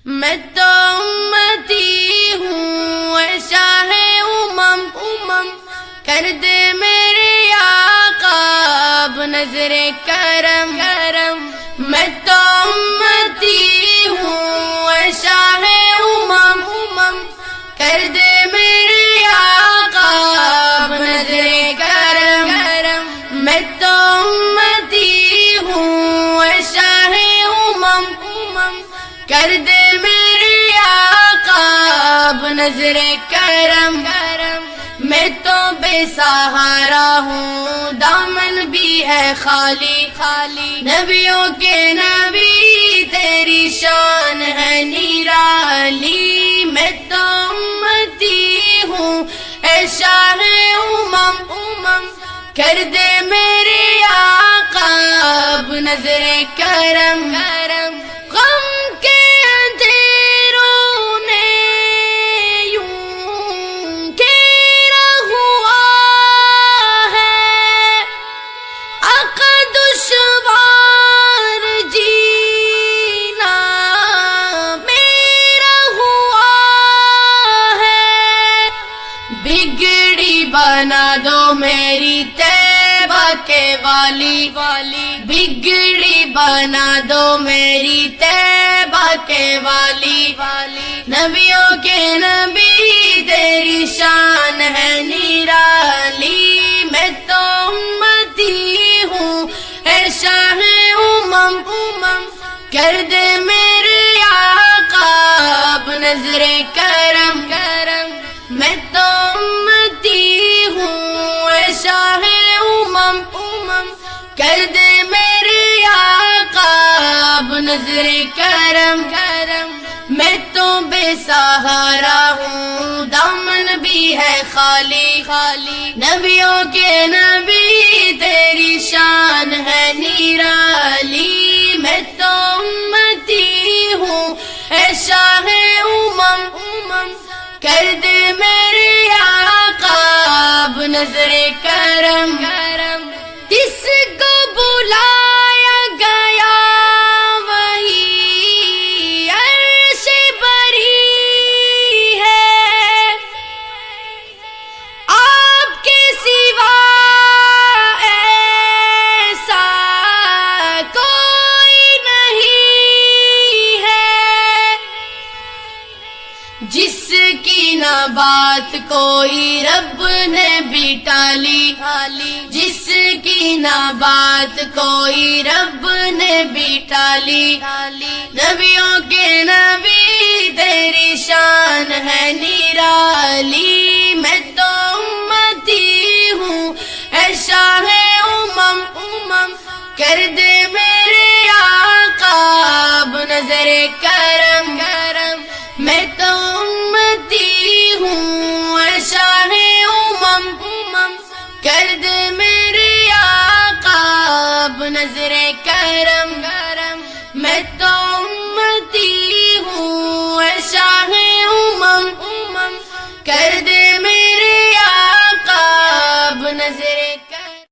میں تو امتی ہوں اے شاہ امم، کر دے میرے آقا اب نظر کرم۔ میں تو امتی ہوں اے شاہ امم، کر دے میرے آقا اب نظر کرم۔ میں تو امتی ہوں اے شاہ امم، کر دے میرے آقا اب نظر کرم۔ میں تو بے سہارا ہوں دامن بھی ہے خالی، نبیوں کے نبی تیری شان ہے نرالی۔ میں تو امتی ہوں اے شاہ امم، کر دے میرے آقا اب نظر کرم۔ غم کے اندھیروں نے یوں گھیرا ہوا ہے، آقا دشوار جینا میرا ہوا ہے۔ بگڑی بنا دو میری طیبہ کے والی، بگڑی بنا دو میری طیبہ کے والی۔ نبیوں کے نبی تیری شان ہے نرالی۔ میں تو امتی ہوں اے شاہ امم، کر دے میرے آقا اب نظر کرم۔ میں تو امتی ہوں اے شاہ امم، کر دے میرے آقا اب نظر کرم۔ میں تو بے سہارا ہوں دامن بھی ہے خالی، نبیوں کے نبی تیری شان ہے نرالی۔ میں تو امتی ہوں اے شاہ امم، کر دے میرے آقا اب نظر کرم۔ جس کو بلایا گیا وہی عرش بری ہے، آپ کے سوا ایسا کوئی نہیں ہے، جس کی نہ بات کوئی رب نے بھی ٹالی، جس کی نہ بات کوئی رب نے بھی ٹالی۔ نبیوں کے نبی تیری شان ہے نرالی۔ میں تو امتی ہوں اے شاہ امم، کر دے میرے آقا اب نظر کرم۔ میں تو امتی ہوں اے شاہ امم، کر دے میرے آقا اب نظر کرم۔ میں تو امتی ہوں اے شاہ امم، کر دے